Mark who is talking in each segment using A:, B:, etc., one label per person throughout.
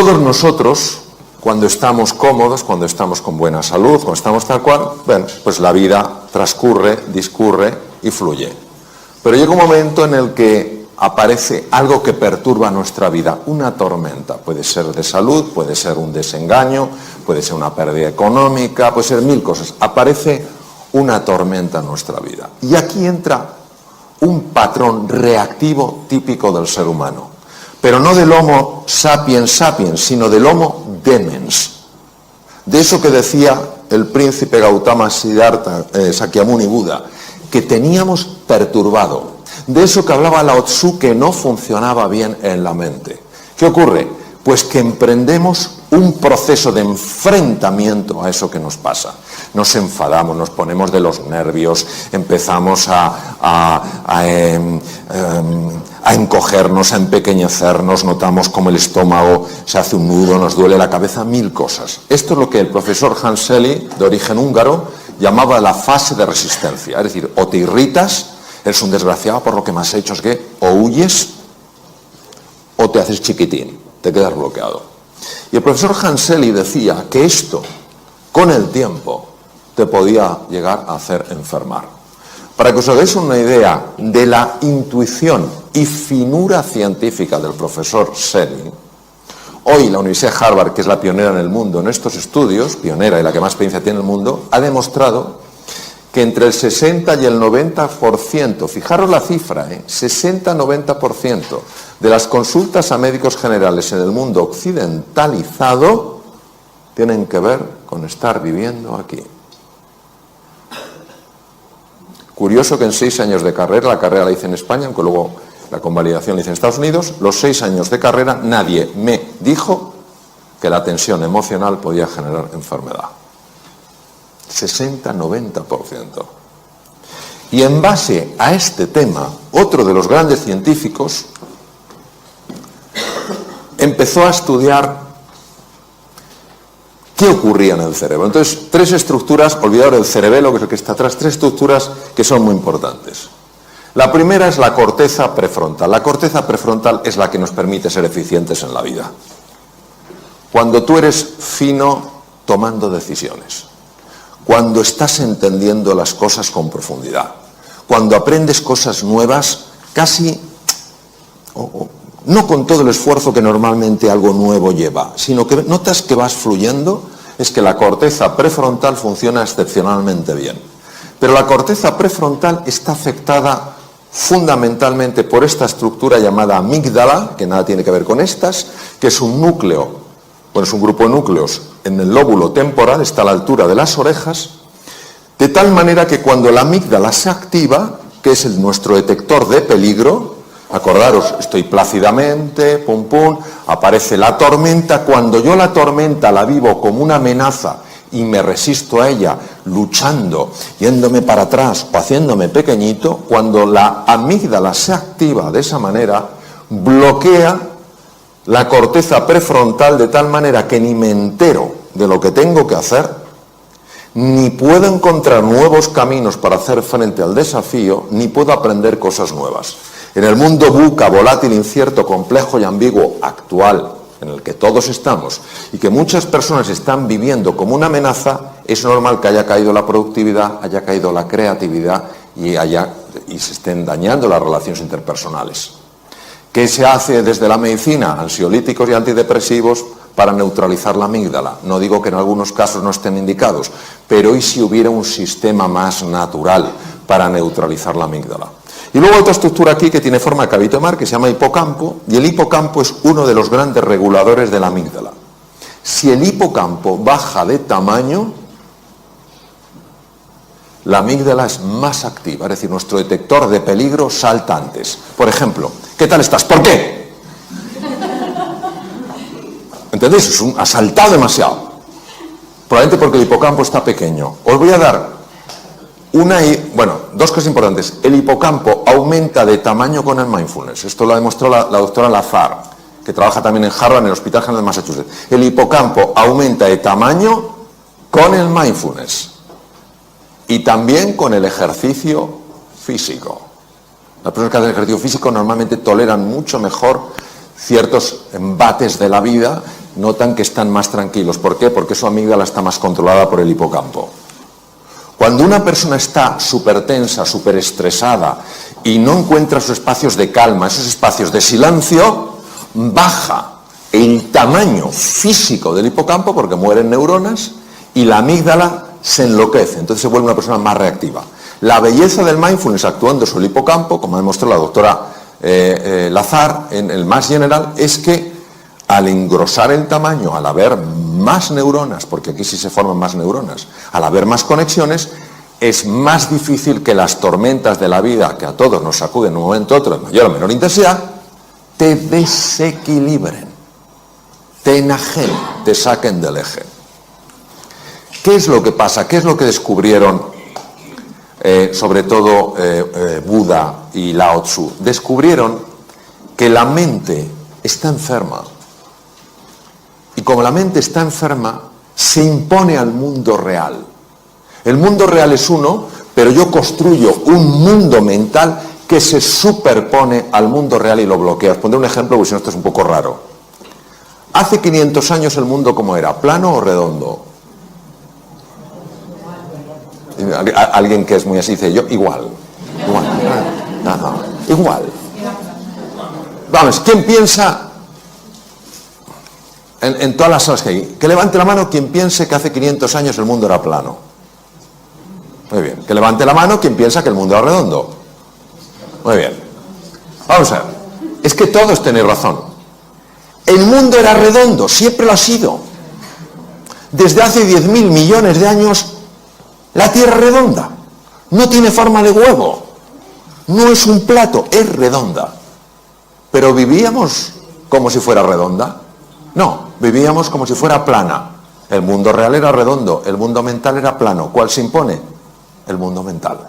A: todos nosotros, cuando estamos cómodos, cuando estamos con buena salud, cuando estamos tal cual, bueno, pues la vida transcurre, discurre y fluye. Pero llega un momento en el que aparece algo que perturba nuestra vida, una tormenta. Puede ser de salud, puede ser un desengaño, puede ser una pérdida económica, puede ser mil cosas. Aparece una tormenta en nuestra vida. Y aquí entra un patrón reactivo típico del ser humano. Pero no del Homo sapiens sapiens, sino del Homo demens. De eso que decía el príncipe Gautama Siddhartha, Sakyamuni Buda, que teníamos perturbado. De eso que hablaba Lao Tzu, que no funcionaba bien en la mente. ¿Qué ocurre? Pues que emprendemos un proceso de enfrentamiento a eso que nos pasa. Nos enfadamos, nos ponemos de los nervios, empezamos a encogernos, a empequeñecernos, notamos como el estómago se hace un nudo, nos duele la cabeza, mil cosas. Esto es lo que el profesor Hans Selye, de origen húngaro, llamaba la fase de resistencia. Es decir, o te irritas, eres un desgraciado por lo que me has hecho, es que o huyes o te haces chiquitín, te quedas bloqueado. Y el profesor Hans Selye decía que esto, con el tiempo, te podía llegar a hacer enfermar. Para que os hagáis una idea de la intuición y finura científica del profesor Selye, hoy la Universidad de Harvard, que es la pionera en el mundo en estos estudios, pionera y la que más experiencia tiene en el mundo, ha demostrado que entre el 60 y el 90%, fijaros la cifra, 60-90% de las consultas a médicos generales en el mundo occidentalizado tienen que ver con estar viviendo aquí. Curioso que en 6 años de carrera, la carrera la hice en España, aunque luego la convalidación la hice en Estados Unidos, los 6 años de carrera nadie me dijo que la tensión emocional podía generar enfermedad. 60-90%. Y en base a este tema, otro de los grandes científicos empezó a estudiar qué ocurría en el cerebro. Entonces, 3 estructuras, olvidaros del cerebelo, que es el que está atrás, 3 estructuras que son muy importantes. La primera es la corteza prefrontal. La corteza prefrontal es la que nos permite ser eficientes en la vida. Cuando tú eres fino tomando decisiones, cuando estás entendiendo las cosas con profundidad, cuando aprendes cosas nuevas, casi, no con todo el esfuerzo que normalmente algo nuevo lleva, sino que notas que vas fluyendo, es que la corteza prefrontal funciona excepcionalmente bien. Pero la corteza prefrontal está afectada fundamentalmente por esta estructura llamada amígdala, que nada tiene que ver con estas, que es un núcleo, bueno, es un grupo de núcleos en el lóbulo temporal, está a la altura de las orejas, de tal manera que cuando la amígdala se activa, que es nuestro detector de peligro, acordaros, estoy plácidamente, pum pum, aparece la tormenta, cuando yo la tormenta la vivo como una amenaza y me resisto a ella, luchando, yéndome para atrás o haciéndome pequeñito, cuando la amígdala se activa de esa manera, bloquea la corteza prefrontal de tal manera que ni me entero de lo que tengo que hacer, ni puedo encontrar nuevos caminos para hacer frente al desafío, ni puedo aprender cosas nuevas. En el mundo VUCA, volátil, incierto, complejo y ambiguo actual, en el que todos estamos, y que muchas personas están viviendo como una amenaza, es normal que haya caído la productividad, haya caído la creatividad y se estén dañando las relaciones interpersonales. ¿Qué se hace desde la medicina? Ansiolíticos y antidepresivos para neutralizar la amígdala. No digo que en algunos casos no estén indicados, pero ¿y si hubiera un sistema más natural para neutralizar la amígdala? Y luego otra estructura aquí que tiene forma de cabito de mar, que se llama hipocampo, y el hipocampo es uno de los grandes reguladores de la amígdala. Si el hipocampo baja de tamaño, la amígdala es más activa, es decir, nuestro detector de peligro salta antes. Por ejemplo, ¿qué tal estás? ¿Por qué? ¿Entendéis? Ha saltado demasiado. Probablemente porque el hipocampo está pequeño. Os voy a dar dos cosas importantes. El hipocampo aumenta de tamaño con el mindfulness. Esto lo ha demostrado la doctora Lazar, que trabaja también en Harvard, en el Hospital General de Massachusetts. El hipocampo aumenta de tamaño con el mindfulness. Y también con el ejercicio físico. Las personas que hacen ejercicio físico normalmente toleran mucho mejor ciertos embates de la vida, notan que están más tranquilos. ¿Por qué? Porque su amígdala está más controlada por el hipocampo. Cuando una persona está súper tensa, súper estresada y no encuentra sus espacios de calma, esos espacios de silencio, baja el tamaño físico del hipocampo porque mueren neuronas y la amígdala se enloquece, entonces se vuelve una persona más reactiva. La belleza del mindfulness actuando sobre el hipocampo, como ha demostrado la doctora Lazar en el Mass General, es que al engrosar el tamaño, al haber más neuronas, porque aquí sí se forman más neuronas, al haber más conexiones, es más difícil que las tormentas de la vida, que a todos nos sacuden en un momento u otro de mayor o menor intensidad, te desequilibren, te enajenen, te saquen del eje. ¿Qué es lo que pasa? ¿Qué es lo que descubrieron sobre todo Buda y Lao Tzu? Descubrieron que la mente está enferma. Y como la mente está enferma, se impone al mundo real. El mundo real es uno, pero yo construyo un mundo mental que se superpone al mundo real y lo bloquea. Os pondré un ejemplo, porque si no esto es un poco raro. Hace 500 años el mundo ¿cómo era? ¿Plano o redondo? Alguien que es muy así dice, yo igual. Igual. Vamos, ¿quién piensa en todas las salas que hay? Que levante la mano quien piense que hace 500 años el mundo era plano. Muy bien. Que levante la mano quien piensa que el mundo era redondo. Muy bien. Vamos a ver. Es que todos tenéis razón. El mundo era redondo, siempre lo ha sido. Desde hace 10.000 millones de años, la Tierra es redonda. No tiene forma de huevo. No es un plato, es redonda. Pero vivíamos como si fuera redonda. No, vivíamos como si fuera plana. El mundo real era redondo, el mundo mental era plano. ¿Cuál se impone? El mundo mental.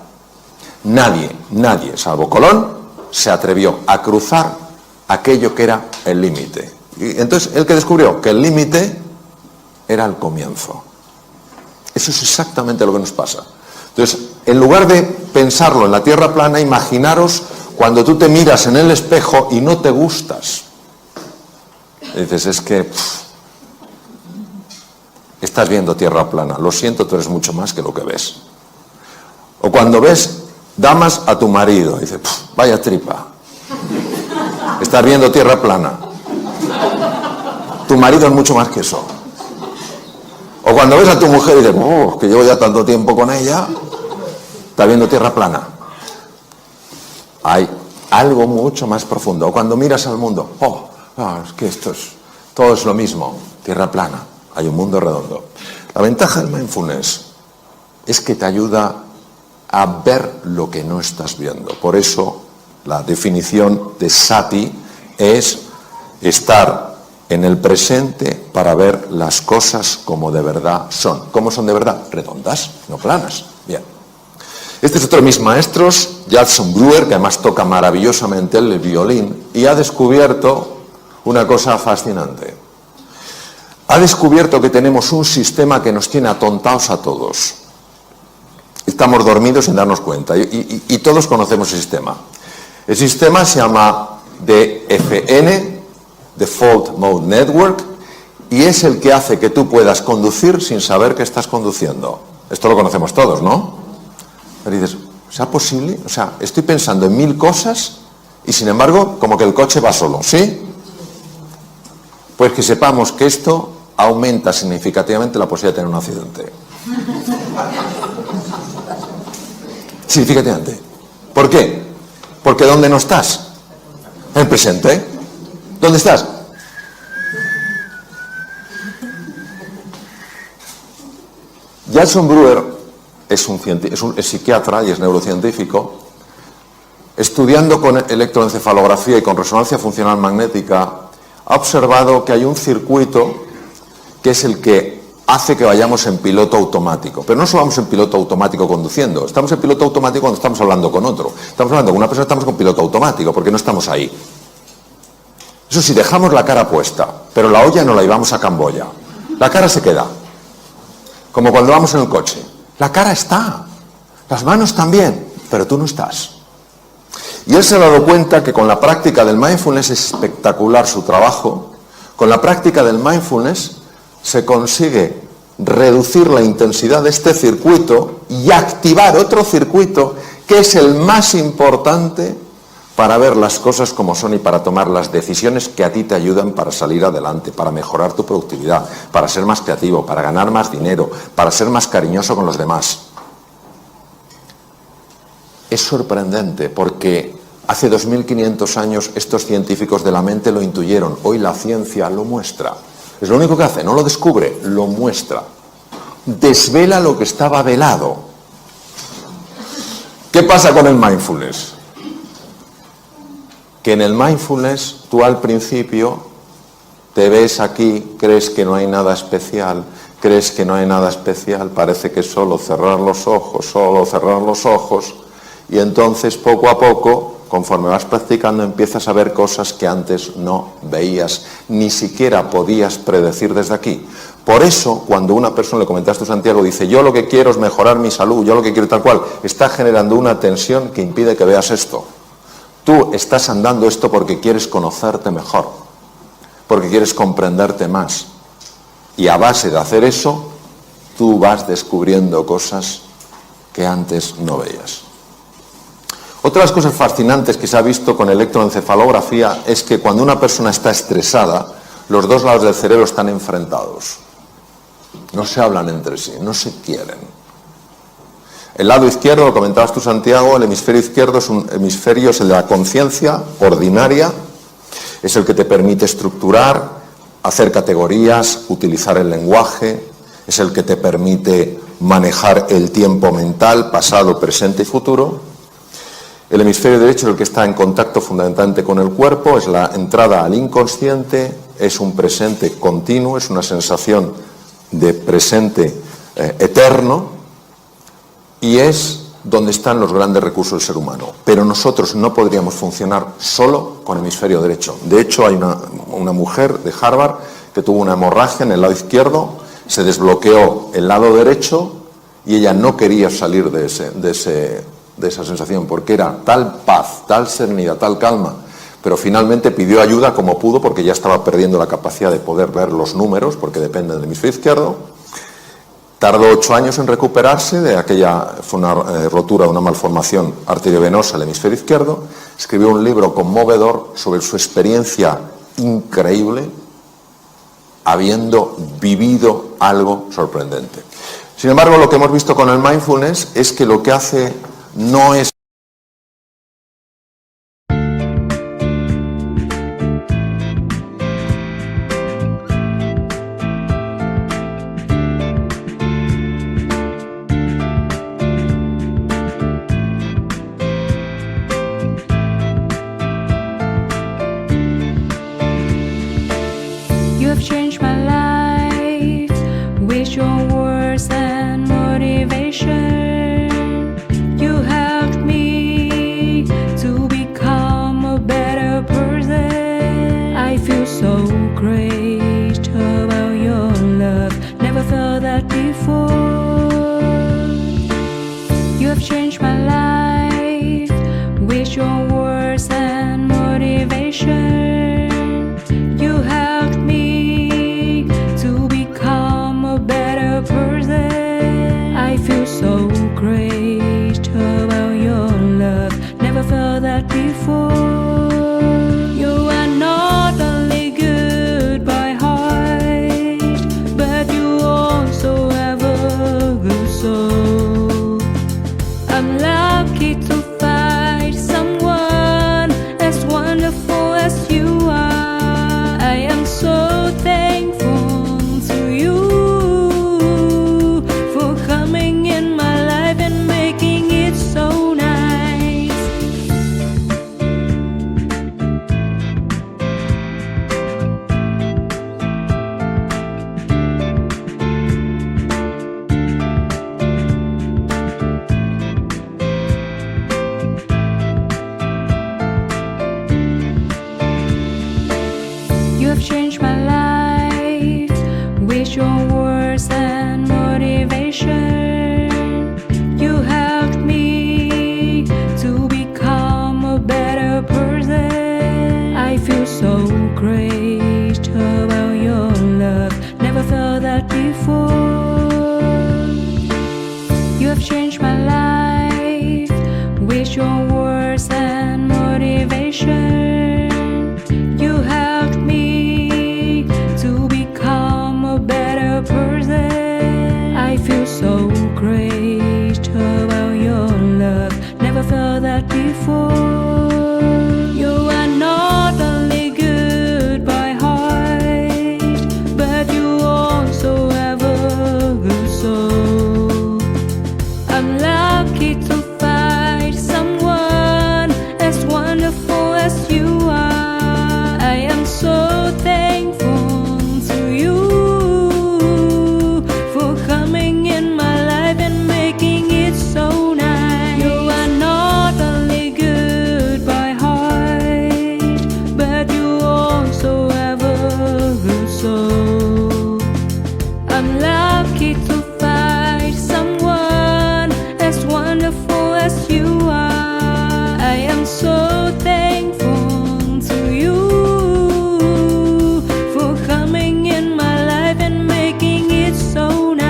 A: Nadie, salvo Colón, se atrevió a cruzar aquello que era el límite. Y entonces, el que descubrió que el límite era el comienzo. Eso es exactamente lo que nos pasa. Entonces, en lugar de pensarlo en la tierra plana, imaginaros cuando tú te miras en el espejo y no te gustas. Y dices, es que estás viendo tierra plana. Lo siento, tú eres mucho más que lo que ves. O cuando ves damas a tu marido, y dices, vaya tripa. Estás viendo tierra plana. Tu marido es mucho más que eso. O cuando ves a tu mujer y dices, que llevo ya tanto tiempo con ella, está viendo tierra plana. Hay algo mucho más profundo. O cuando miras al mundo, es que todo es lo mismo, tierra plana, hay un mundo redondo. La ventaja del mindfulness es que te ayuda a ver lo que no estás viendo. Por eso la definición de sati es estar en el presente para ver las cosas como de verdad son. ¿Cómo son de verdad? Redondas, no planas. Bien. Este es otro de mis maestros, Judson Brewer, que además toca maravillosamente el violín, y ha descubierto una cosa fascinante. Ha descubierto que tenemos un sistema que nos tiene atontados a todos. Estamos dormidos sin darnos cuenta, y todos conocemos el sistema. El sistema se llama DFN, Default Mode Network, y es el que hace que tú puedas conducir sin saber que estás conduciendo. Esto lo conocemos todos, ¿no? Pero dices, ¿será posible? O sea, estoy pensando en 1000 cosas y sin embargo, como que el coche va solo, ¿sí? Pues que sepamos que esto aumenta significativamente la posibilidad de tener un accidente. Significativamente. ¿Por qué? Porque ¿dónde no estás? En el presente. ¿Dónde estás? Judson Brewer es psiquiatra y es neurocientífico. Estudiando con electroencefalografía y con resonancia funcional magnética, ha observado que hay un circuito que es el que hace que vayamos en piloto automático. Pero no solo vamos en piloto automático conduciendo, estamos en piloto automático cuando estamos hablando con otro. Estamos hablando con una persona, estamos con piloto automático, porque no estamos ahí. Eso sí, dejamos la cara puesta, pero la olla no la llevamos a Camboya. La cara se queda. Como cuando vamos en el coche. La cara está, las manos también, pero tú no estás. Y él se ha dado cuenta que con la práctica del mindfulness es espectacular su trabajo, Con la práctica del mindfulness se consigue reducir la intensidad de este circuito y activar otro circuito que es el más importante para ver las cosas como son y para tomar las decisiones que a ti te ayudan para salir adelante, para mejorar tu productividad, para ser más creativo, para ganar más dinero, para ser más cariñoso con los demás. Es sorprendente porque hace 2500 años estos científicos de la mente lo intuyeron. Hoy la ciencia lo muestra. Es lo único que hace, no lo descubre, lo muestra. Desvela lo que estaba velado. ¿Qué pasa con el mindfulness? Que en el mindfulness tú al principio te ves aquí, crees que no hay nada especial, parece que es solo cerrar los ojos, y entonces poco a poco, conforme vas practicando, empiezas a ver cosas que antes no veías, ni siquiera podías predecir desde aquí. Por eso, cuando una persona, le comentaste a Santiago, dice, yo lo que quiero es mejorar mi salud, yo lo que quiero tal cual, está generando una tensión que impide que veas esto. Tú estás andando esto porque quieres conocerte mejor, porque quieres comprenderte más. Y a base de hacer eso, tú vas descubriendo cosas que antes no veías. Otra de las cosas fascinantes que se ha visto con electroencefalografía es que cuando una persona está estresada, los dos lados del cerebro están enfrentados. No se hablan entre sí, no se quieren. El lado izquierdo, lo comentabas tú, Santiago, el hemisferio izquierdo es un hemisferio, es el de la conciencia ordinaria, es el que te permite estructurar, hacer categorías, utilizar el lenguaje, es el que te permite manejar el tiempo mental, pasado, presente y futuro. El hemisferio derecho es el que está en contacto fundamentalmente con el cuerpo, es la entrada al inconsciente, es un presente continuo, es una sensación de presente eterno y es donde están los grandes recursos del ser humano. Pero nosotros no podríamos funcionar solo con el hemisferio derecho. De hecho, hay una mujer de Harvard que tuvo una hemorragia en el lado izquierdo, se desbloqueó el lado derecho y ella no quería salir de esa sensación, porque era tal paz, tal serenidad, tal calma, pero finalmente pidió ayuda como pudo, porque ya estaba perdiendo la capacidad de poder ver los números, porque depende del hemisferio izquierdo. Tardó 8 años en recuperarse de aquella, fue una rotura, una malformación arteriovenosa al hemisferio izquierdo. Escribió un libro conmovedor sobre su experiencia increíble, habiendo vivido algo sorprendente. Sin embargo, lo que hemos visto con el mindfulness es que lo que hace no es
B: You have changed my life with your words and motivation. You helped me to become a better person. I feel so great about your love. Never felt that before. You have changed my life with your words and motivation. You helped me to become a better person. I feel so great about your love. Never felt that before. You are not only good by heart, but you also have a good soul. I'm lucky to find someone as wonderful as you are. I am so thankful to you for coming in my life and making it so nice. You have changed my life with your words and motivation. You helped me to become a better person. I feel so great about that before. You have changed my life with your words and motivation. You helped me to become a better person. I feel so great about your love. Never felt that before. You are not only good by heart, but you also have a good soul. I'm lucky to find someone as wonderful as you are. I am so thankful to you for coming in my life and making it so nice. You are not only good by heart, but you also have a good soul. I'm lucky to find someone as wonderful as you are. I am so thankful to you for coming in my life and making it so nice.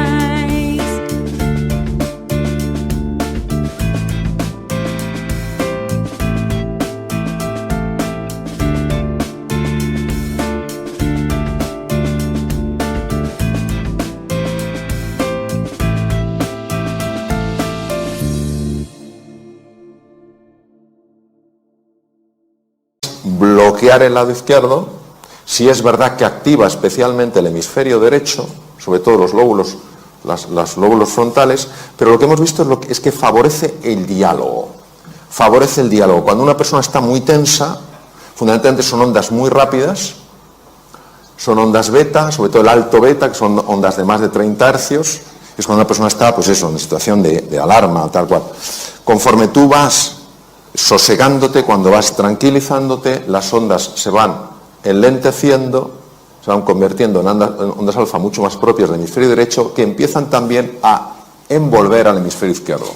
A: Bloquear el lado izquierdo, si es verdad que activa especialmente el hemisferio derecho, sobre todo los lóbulos, los lóbulos frontales, pero lo que hemos visto es que favorece el diálogo. Favorece el diálogo. Cuando una persona está muy tensa, fundamentalmente son ondas muy rápidas, son ondas beta, sobre todo el alto beta, que son ondas de más de 30 hercios, es cuando una persona está, pues eso, en situación de alarma, tal cual. Conforme tú vas sosegándote, cuando vas tranquilizándote, las ondas se van enlenteciendo, se van convirtiendo en ondas alfa mucho más propias del hemisferio derecho, que empiezan también a envolver al hemisferio izquierdo.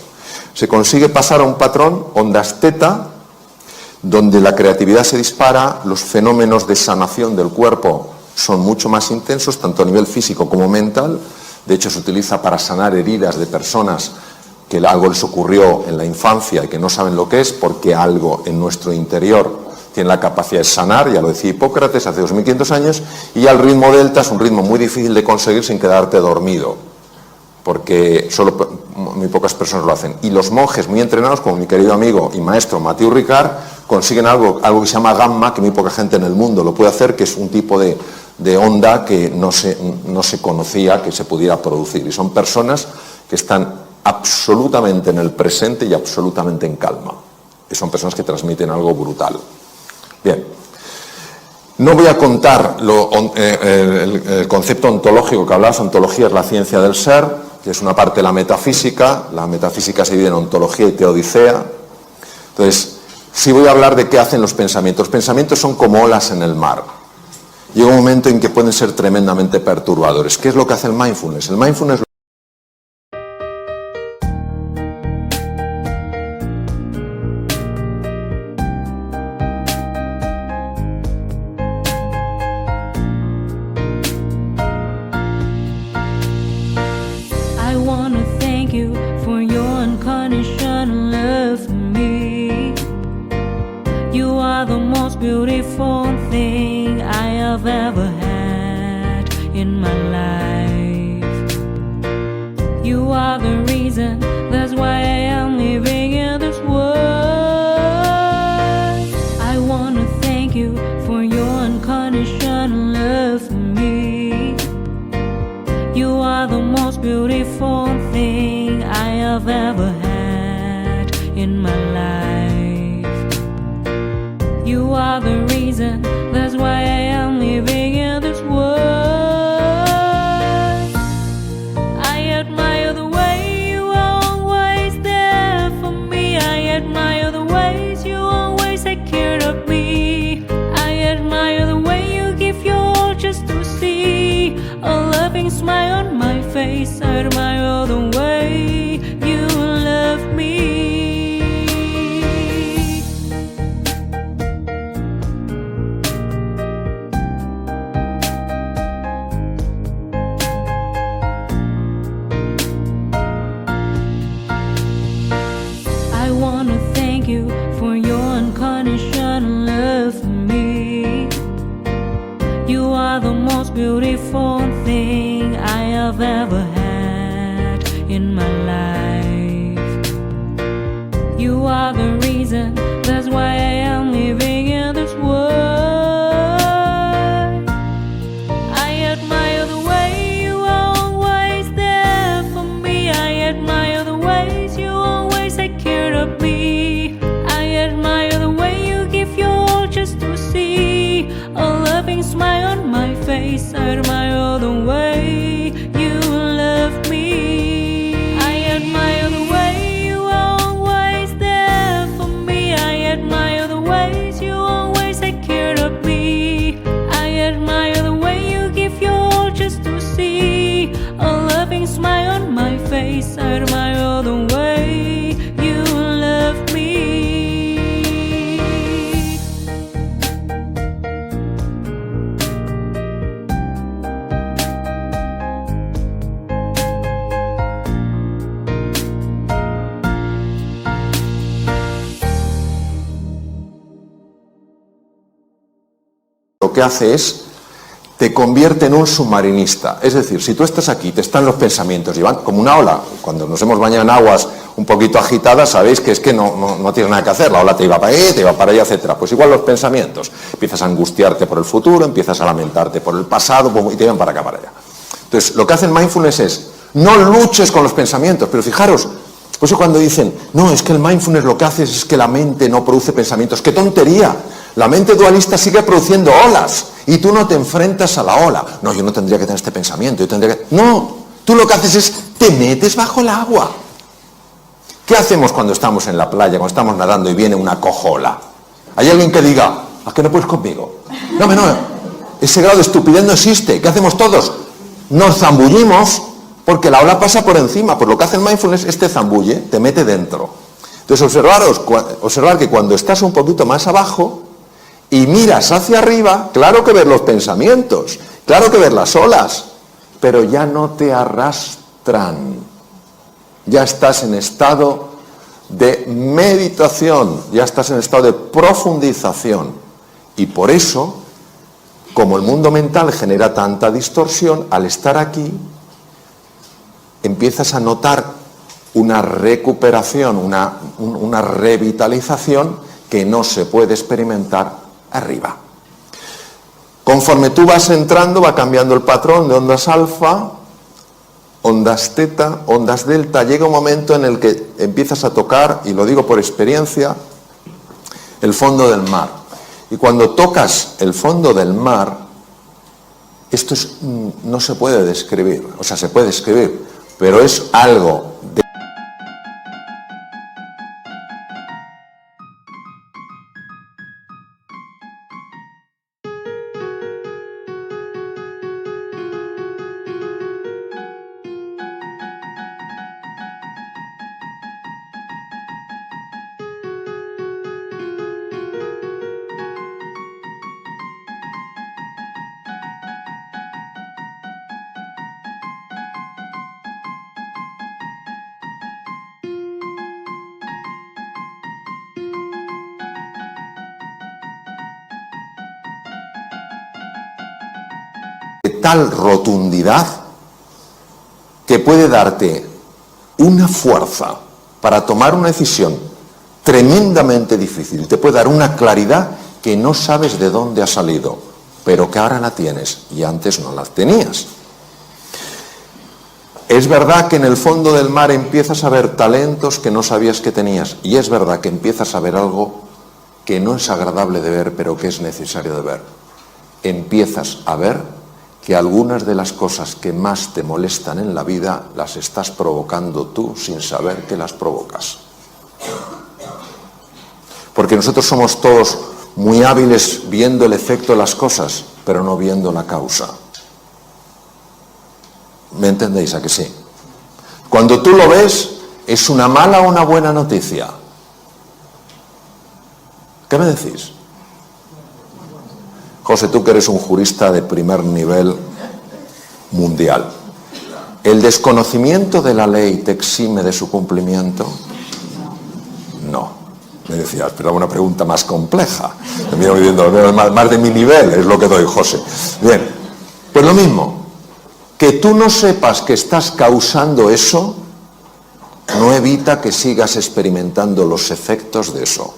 A: Se consigue pasar a un patrón, ondas teta, donde la creatividad se dispara, los fenómenos de sanación del cuerpo son mucho más intensos, tanto a nivel físico como mental. De hecho, se utiliza para sanar heridas de personas que algo les ocurrió en la infancia y que no saben lo que es, porque algo en nuestro interior tiene la capacidad de sanar, ya lo decía Hipócrates hace 2500 años, y ya el ritmo delta es un ritmo muy difícil de conseguir sin quedarte dormido, porque solo muy pocas personas lo hacen. Y los monjes muy entrenados, como mi querido amigo y maestro Mathieu Ricard, consiguen algo que se llama gamma, que muy poca gente en el mundo lo puede hacer, que es un tipo de onda que no se conocía que se pudiera producir. Y son personas que están absolutamente en el presente y absolutamente en calma. Y son personas que transmiten algo brutal. Bien. No voy a contar el concepto ontológico que hablabas. Ontología es la ciencia del ser, que es una parte de la metafísica. La metafísica se divide en ontología y teodicea. Entonces, sí voy a hablar de qué hacen los pensamientos. Los pensamientos son como olas en el mar. Llega un momento en que pueden ser tremendamente perturbadores. ¿Qué es lo que hace el mindfulness? El mindfulness
B: I wanna thank you for your unconditional love for me. You are the most beautiful thing I have ever had in my life. You are the reason, that's why I am living in this world. I wanna thank you for your unconditional love for me. You are the most beautiful thing I have ever had in my life. You are the reason, that's why I am living in this world. I admire the way you are always there for me. I admire the ways you always take care of me. I admire the way you give your all just to see a loving smile on my face. I admire the way you love me. I've ever had in my life. You are the reason, that's why I am living in this world. I admire the way you are always there for me. I admire the ways you always take care of me. I admire the way you give your all just to see a loving smile on my face. I admire the way you love me. I admire the way you are always there for me. I admire the ways you always take care of me. I admire the way you give your all just to see a loving smile on my face. I admire the way you love me.
A: Lo que hace es, te convierte en un submarinista. Es decir, si tú estás aquí, te están los pensamientos y van como una ola. Cuando nos hemos bañado en aguas un poquito agitadas, sabéis que es que no tienes nada que hacer. La ola te iba para ahí, te iba para allá, etcétera. Pues igual los pensamientos. Empiezas a angustiarte por el futuro, empiezas a lamentarte por el pasado y te van para acá, para allá. Entonces, lo que hace el mindfulness es, no luches con los pensamientos. Pero fijaros, por eso cuando dicen, no, es que el mindfulness lo que hace es que la mente no produce pensamientos. ¡Qué tontería! La mente dualista sigue produciendo olas y tú no te enfrentas a la ola. No, yo no tendría que tener este pensamiento, yo tendría que... No, tú lo que haces es, te metes bajo el agua. ¿Qué hacemos cuando estamos en la playa, cuando estamos nadando y viene una cojola? ¿Hay alguien que diga, ¿a qué no puedes conmigo? No, ese grado de estupidez no existe. ¿Qué hacemos todos? Nos zambullimos porque la ola pasa por encima. Por lo que hace el mindfulness es te zambulle, te mete dentro. Entonces observar que cuando estás un poquito más abajo y miras hacia arriba, claro que ves los pensamientos, claro que ves las olas, pero ya no te arrastran. Ya estás en estado de meditación, ya estás en estado de profundización. Y por eso, como el mundo mental genera tanta distorsión, al estar aquí, empiezas a notar una recuperación, una revitalización que no se puede experimentar arriba. Conforme tú vas entrando, va cambiando el patrón de ondas alfa, ondas teta, ondas delta. Llega un momento en el que empiezas a tocar, y lo digo por experiencia, el fondo del mar. Y cuando tocas el fondo del mar, esto no se puede describir, o sea, se puede describir, pero es algo de... tal rotundidad que puede darte una fuerza para tomar una decisión tremendamente difícil. Te puede dar una claridad que no sabes de dónde ha salido, pero que ahora la tienes y antes no la tenías. Es verdad que en el fondo del mar empiezas a ver talentos que no sabías que tenías, y es verdad que empiezas a ver algo que no es agradable de ver, pero que es necesario de ver. Empiezas a ver que algunas de las cosas que más te molestan en la vida las estás provocando tú sin saber que las provocas. Porque nosotros somos todos muy hábiles viendo el efecto de las cosas, pero no viendo la causa. ¿Me entendéis? ¿A que sí? Cuando tú lo ves, ¿es una mala o una buena noticia? ¿Qué me decís? José, tú que eres un jurista de primer nivel mundial, ¿el desconocimiento de la ley te exime de su cumplimiento? No. Me decía, esperaba una pregunta más compleja. Me viendo más de mi nivel, es lo que doy, José. Bien, pues lo mismo. Que tú no sepas que estás causando eso no evita que sigas experimentando los efectos de eso.